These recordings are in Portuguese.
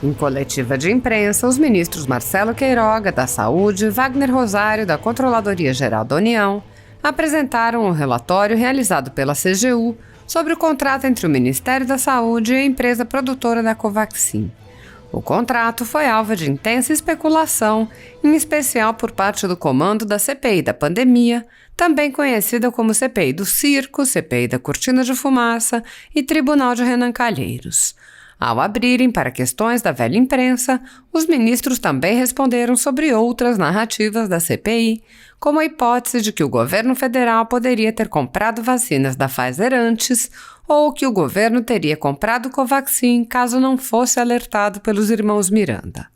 Em coletiva de imprensa, os ministros Marcelo Queiroga, da Saúde, e Wagner Rosário, da Controladoria Geral da União, apresentaram o relatório realizado pela CGU sobre o contrato entre o Ministério da Saúde e a empresa produtora da Covaxin. O contrato foi alvo de intensa especulação, em especial por parte do comando da CPI da pandemia, também conhecida como CPI do Circo, CPI da Cortina de Fumaça e Tribunal de Renan Calheiros. Ao abrirem para questões da velha imprensa, os ministros também responderam sobre outras narrativas da CPI, como a hipótese de que o governo federal poderia ter comprado vacinas da Pfizer antes, ou que o governo teria comprado Covaxin caso não fosse alertado pelos irmãos Miranda.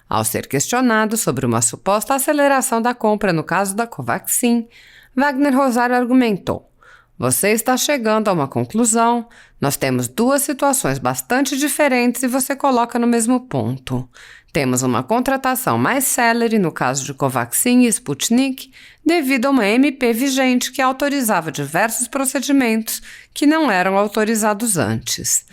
Ao ser questionado sobre uma suposta aceleração da compra no caso da Covaxin, Wagner Rosário argumentou: "Você está chegando a uma conclusão, nós temos duas situações bastante diferentes e você coloca no mesmo ponto. Temos uma contratação mais célere no caso de Covaxin e Sputnik, devido a uma MP vigente que autorizava diversos procedimentos que não eram autorizados antes.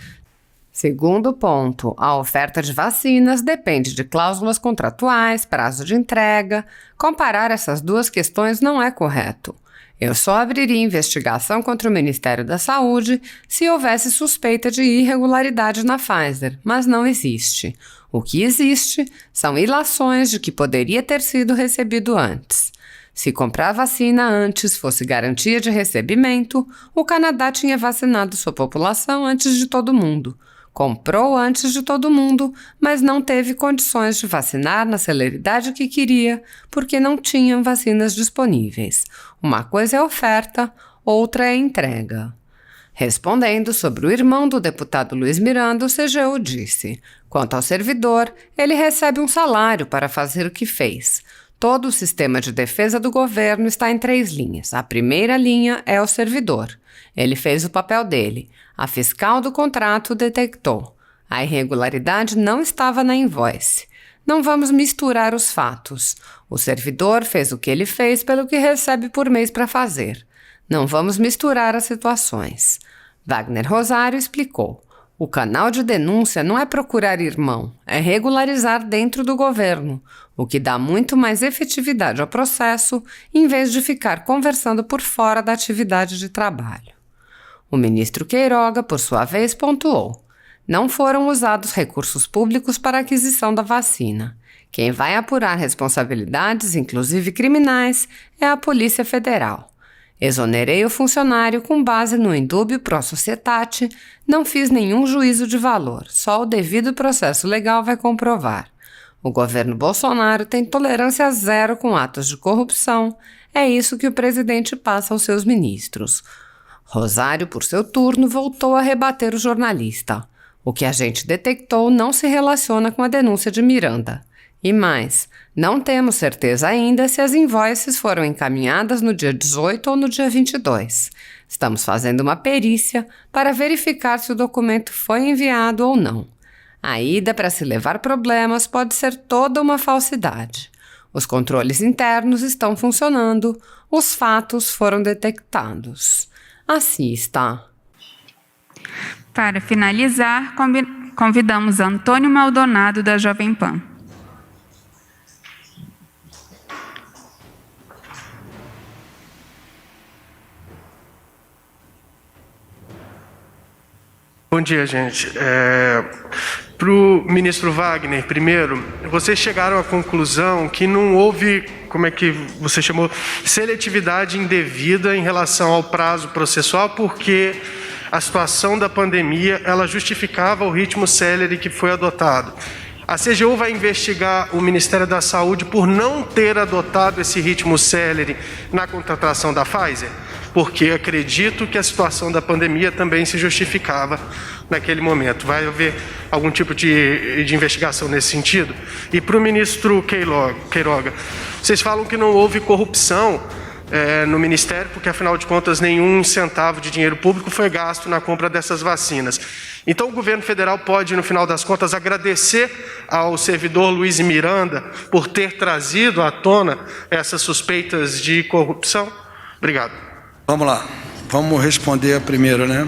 Segundo ponto, a oferta de vacinas depende de cláusulas contratuais, prazo de entrega. Comparar essas duas questões não é correto. Eu só abriria investigação contra o Ministério da Saúde se houvesse suspeita de irregularidade na Pfizer, mas não existe. O que existe são ilações de que poderia ter sido recebido antes. Se comprar a vacina antes fosse garantia de recebimento, o Canadá tinha vacinado sua população antes de todo mundo. Comprou antes de todo mundo, mas não teve condições de vacinar na celeridade que queria, porque não tinham vacinas disponíveis. Uma coisa é oferta, outra é entrega." Respondendo sobre o irmão do deputado Luiz Miranda, o CGU disse: "Quanto ao servidor, ele recebe um salário para fazer o que fez. Todo o sistema de defesa do governo está em 3 linhas. A primeira linha é o servidor. Ele fez o papel dele. A fiscal do contrato detectou. A irregularidade não estava na invoice. Não vamos misturar os fatos. O servidor fez o que ele fez pelo que recebe por mês para fazer. Não vamos misturar as situações." Wagner Rosário explicou: "O canal de denúncia não é procurar irmão, é regularizar dentro do governo, o que dá muito mais efetividade ao processo, em vez de ficar conversando por fora da atividade de trabalho." O ministro Queiroga, por sua vez, pontuou: "Não foram usados recursos públicos para a aquisição da vacina. Quem vai apurar responsabilidades, inclusive criminais, é a Polícia Federal. Exonerei o funcionário com base no indúbio pro societate, não fiz nenhum juízo de valor, só o devido processo legal vai comprovar. O governo Bolsonaro tem tolerância zero com atos de corrupção, é isso que o presidente passa aos seus ministros." Rosário, por seu turno, voltou a rebater o jornalista. "O que a gente detectou não se relaciona com a denúncia de Miranda. E mais, não temos certeza ainda se as invoices foram encaminhadas no dia 18 ou no dia 22. Estamos fazendo uma perícia para verificar se o documento foi enviado ou não. A ida para se levar problemas pode ser toda uma falsidade. Os controles internos estão funcionando, os fatos foram detectados. Assista." Para finalizar, convidamos Antônio Maldonado, da Jovem Pan. Bom dia, gente. Para o ministro Wagner, primeiro, vocês chegaram à conclusão que não houve, como é que você chamou, seletividade indevida em relação ao prazo processual, porque a situação da pandemia, ela justificava o ritmo célere que foi adotado. A CGU vai investigar o Ministério da Saúde por não ter adotado esse ritmo célere na contratação da Pfizer, porque acredito que a situação da pandemia também se justificava naquele momento. Vai haver algum tipo de investigação nesse sentido? E para o ministro Queiroga, vocês falam que não houve corrupção no Ministério, porque afinal de contas nenhum centavo de dinheiro público foi gasto na compra dessas vacinas. Então o governo federal pode, no final das contas, agradecer ao servidor Luiz Miranda por ter trazido à tona essas suspeitas de corrupção? Obrigado. Vamos lá, vamos responder a primeira, né?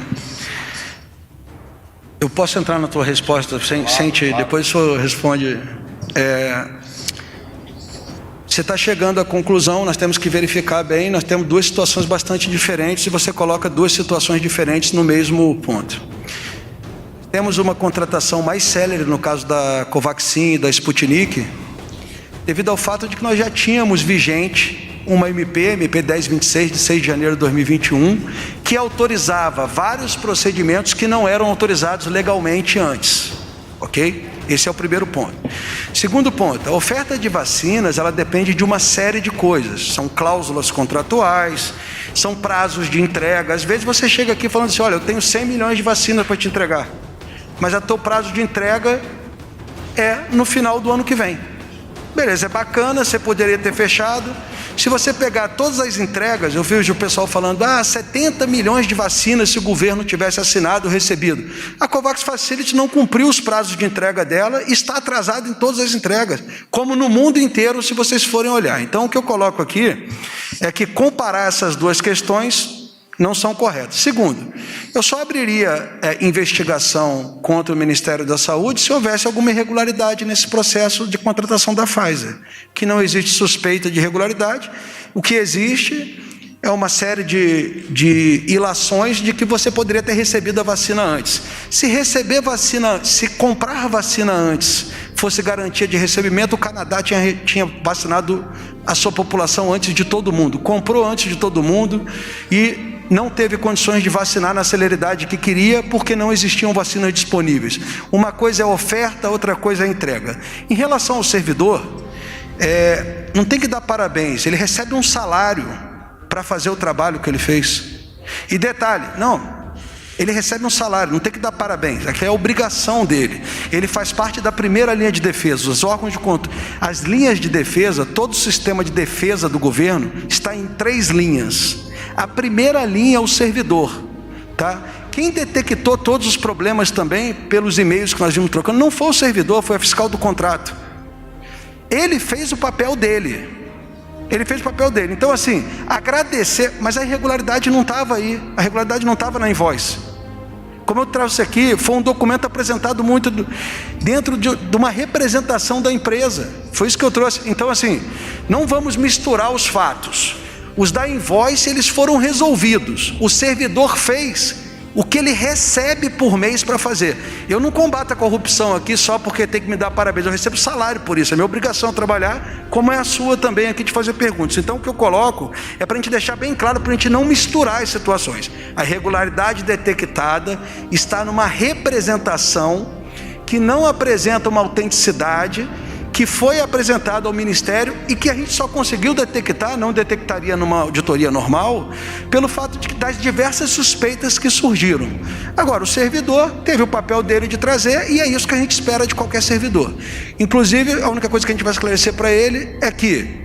Eu posso entrar na tua resposta, depois o senhor responde. Você está chegando à conclusão, nós temos que verificar bem, nós temos duas situações bastante diferentes e você coloca duas situações diferentes no mesmo ponto. Temos uma contratação mais célere no caso da Covaxin e da Sputnik, devido ao fato de que nós já tínhamos vigente uma MP 1026 de 6 de janeiro de 2021, que autorizava vários procedimentos que não eram autorizados legalmente antes, ok? Esse é o primeiro ponto. Segundo ponto, a oferta de vacinas, ela depende de uma série de coisas. São cláusulas contratuais, são prazos de entrega. Às vezes você chega aqui falando assim, olha, eu tenho 100 milhões de vacinas para te entregar, mas o teu prazo de entrega é no final do ano que vem. Beleza, é bacana, você poderia ter fechado. Se você pegar todas as entregas, eu vejo o pessoal falando, 70 milhões de vacinas se o governo tivesse assinado ou recebido. A COVAX Facility não cumpriu os prazos de entrega dela e está atrasada em todas as entregas, como no mundo inteiro, se vocês forem olhar. Então, o que eu coloco aqui é que comparar essas duas questões não são corretas. Segundo, eu só abriria investigação contra o Ministério da Saúde se houvesse alguma irregularidade nesse processo de contratação da Pfizer, que não existe suspeita de irregularidade. O que existe é uma série de ilações de que você poderia ter recebido a vacina antes. Se comprar vacina antes fosse garantia de recebimento, o Canadá tinha vacinado a sua população antes de todo mundo, comprou antes de todo mundo e não teve condições de vacinar na celeridade que queria, porque não existiam vacinas disponíveis. Uma coisa é a oferta, outra coisa é a entrega. Em relação ao servidor, não tem que dar parabéns, ele recebe um salário para fazer o trabalho que ele fez. E detalhe, ele recebe um salário, não tem que dar parabéns, aqui é a obrigação dele. Ele faz parte da primeira linha de defesa, os órgãos de controle. As linhas de defesa, todo o sistema de defesa do governo está em 3 linhas. A primeira linha é o servidor, tá? Quem detectou todos os problemas também, pelos e-mails que nós vimos trocando, não foi o servidor, foi a fiscal do contrato. Ele fez o papel dele. Então, assim, agradecer, mas a irregularidade não estava aí, a irregularidade não estava na invoice. Como eu trouxe aqui, foi um documento apresentado muito dentro de uma representação da empresa. Foi isso que eu trouxe. Então, assim, não vamos misturar os fatos. Os da invoice, eles foram resolvidos. O servidor fez o que ele recebe por mês para fazer. Eu não combato a corrupção aqui só porque tem que me dar parabéns. Eu recebo salário por isso. É minha obrigação trabalhar, como é a sua também aqui de fazer perguntas. Então, o que eu coloco é para a gente deixar bem claro, para a gente não misturar as situações. A irregularidade detectada está numa representação que não apresenta uma autenticidade, que foi apresentado ao Ministério e que a gente só conseguiu detectar, não detectaria numa auditoria normal, pelo fato das diversas suspeitas que surgiram. Agora, o servidor teve o papel dele de trazer e é isso que a gente espera de qualquer servidor. Inclusive, a única coisa que a gente vai esclarecer para ele é que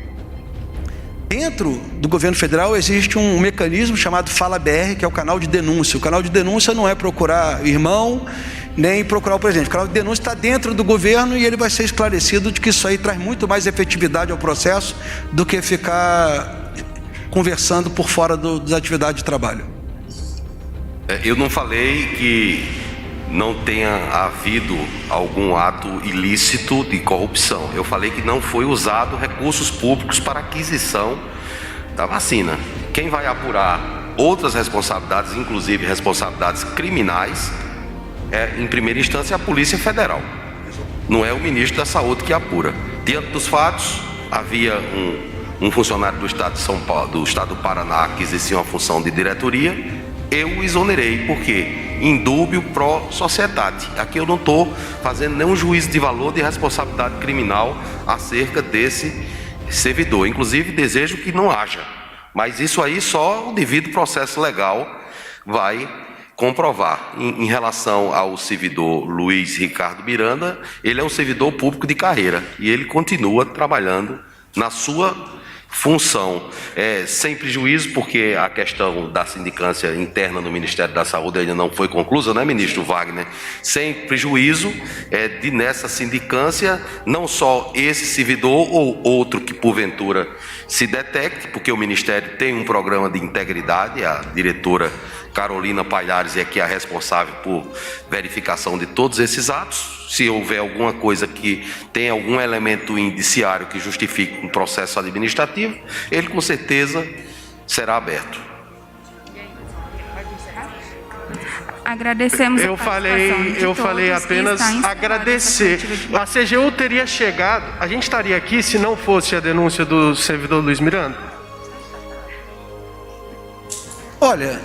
dentro do governo federal existe um mecanismo chamado Fala BR, que é o canal de denúncia. O canal de denúncia não é procurar irmão, nem procurar o presidente. O canal de denúncia está dentro do governo e ele vai ser esclarecido de que isso aí traz muito mais efetividade ao processo do que ficar conversando por fora das atividades de trabalho. Eu não falei que não tenha havido algum ato ilícito de corrupção. Eu falei que não foi usado recursos públicos para aquisição da vacina. Quem vai apurar outras responsabilidades, inclusive responsabilidades criminais, em primeira instância, a Polícia Federal. Não é o ministro da Saúde que apura. Diante dos fatos, havia um funcionário do Estado de São Paulo, do Estado do Paraná, que exercia uma função de diretoria. Eu o exonerei, porque indúbio pro sociedade. Aqui eu não estou fazendo nenhum juízo de valor de responsabilidade criminal acerca desse servidor. Inclusive, desejo que não haja. Mas isso aí só o devido processo legal vai comprovar. Em relação ao servidor Luiz Ricardo Miranda, ele é um servidor público de carreira e ele continua trabalhando na sua função, sem prejuízo, porque a questão da sindicância interna no Ministério da Saúde ainda não foi conclusa, né, ministro Wagner? Sem prejuízo de nessa sindicância, não só esse servidor ou outro que porventura se detecte, porque o Ministério tem um programa de integridade, a diretora Carolina Palhares é que é a responsável por verificação de todos esses atos. Se houver alguma coisa que tenha algum elemento indiciário que justifique um processo administrativo, ele com certeza será aberto. Agradecemos Eu falei apenas agradecer. A CGU teria chegado, a gente estaria aqui se não fosse a denúncia do servidor Luiz Miranda? Olha,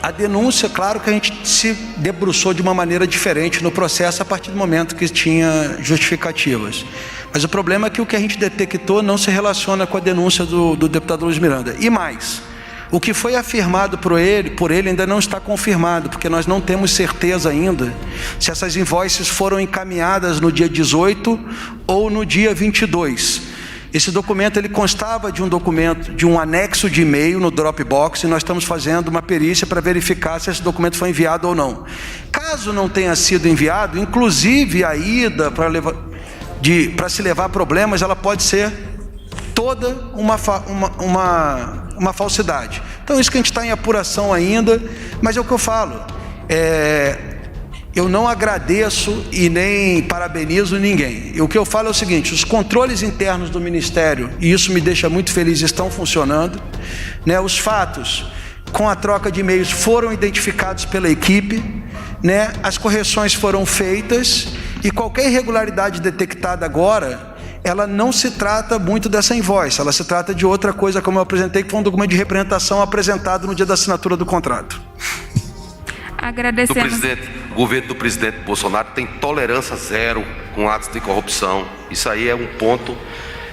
a denúncia, claro que a gente se debruçou de uma maneira diferente no processo a partir do momento que tinha justificativas. Mas o problema é que o que a gente detectou não se relaciona com a denúncia do deputado Luiz Miranda. E mais, o que foi afirmado por ele ainda não está confirmado, porque nós não temos certeza ainda se essas invoices foram encaminhadas no dia 18 ou no dia 22. Esse documento ele constava de um anexo de e-mail no Dropbox e nós estamos fazendo uma perícia para verificar se esse documento foi enviado ou não. Caso não tenha sido enviado, inclusive a ida para se levar problemas, ela pode ser toda uma falsidade. Então isso que a gente está em apuração ainda, mas é o que eu falo, eu não agradeço e nem parabenizo ninguém. E o que eu falo é o seguinte: os controles internos do Ministério, e isso me deixa muito feliz, estão funcionando, né? Os fatos com a troca de e-mails foram identificados pela equipe, né? As correções foram feitas e qualquer irregularidade detectada agora, ela não se trata muito dessa invoice, ela se trata de outra coisa, como eu apresentei, que foi um documento de representação apresentado no dia da assinatura do contrato. Agradecemos. O governo do presidente Bolsonaro tem tolerância zero com atos de corrupção. Isso aí é um ponto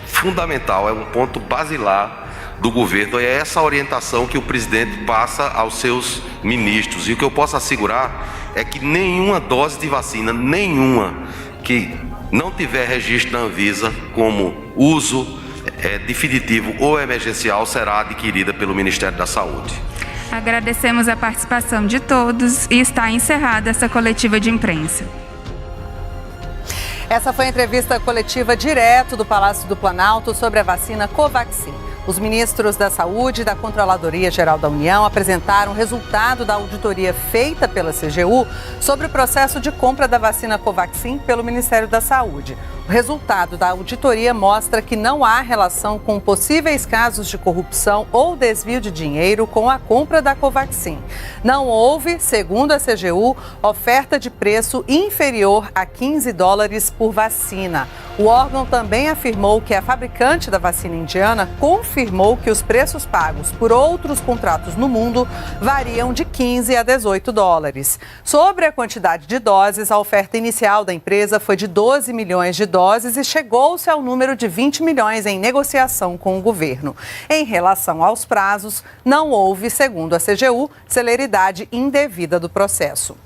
fundamental, é um ponto basilar do governo. É essa orientação que o presidente passa aos seus ministros. E o que eu posso assegurar é que nenhuma dose de vacina, nenhuma que não tiver registro na Anvisa como uso definitivo ou emergencial, será adquirida pelo Ministério da Saúde. Agradecemos a participação de todos e está encerrada essa coletiva de imprensa. Essa foi a entrevista coletiva direto do Palácio do Planalto sobre a vacina Covaxin. Os ministros da Saúde e da Controladoria Geral da União apresentaram o resultado da auditoria feita pela CGU sobre o processo de compra da vacina Covaxin pelo Ministério da Saúde. O resultado da auditoria mostra que não há relação com possíveis casos de corrupção ou desvio de dinheiro com a compra da Covaxin. Não houve, segundo a CGU, oferta de preço inferior a $15 por vacina. O órgão também afirmou que a fabricante da vacina indiana confirmou que os preços pagos por outros contratos no mundo variam de $15 a $18. Sobre a quantidade de doses, a oferta inicial da empresa foi de 12 milhões de doses e chegou-se ao número de 20 milhões em negociação com o governo. Em relação aos prazos, não houve, segundo a CGU, celeridade indevida do processo.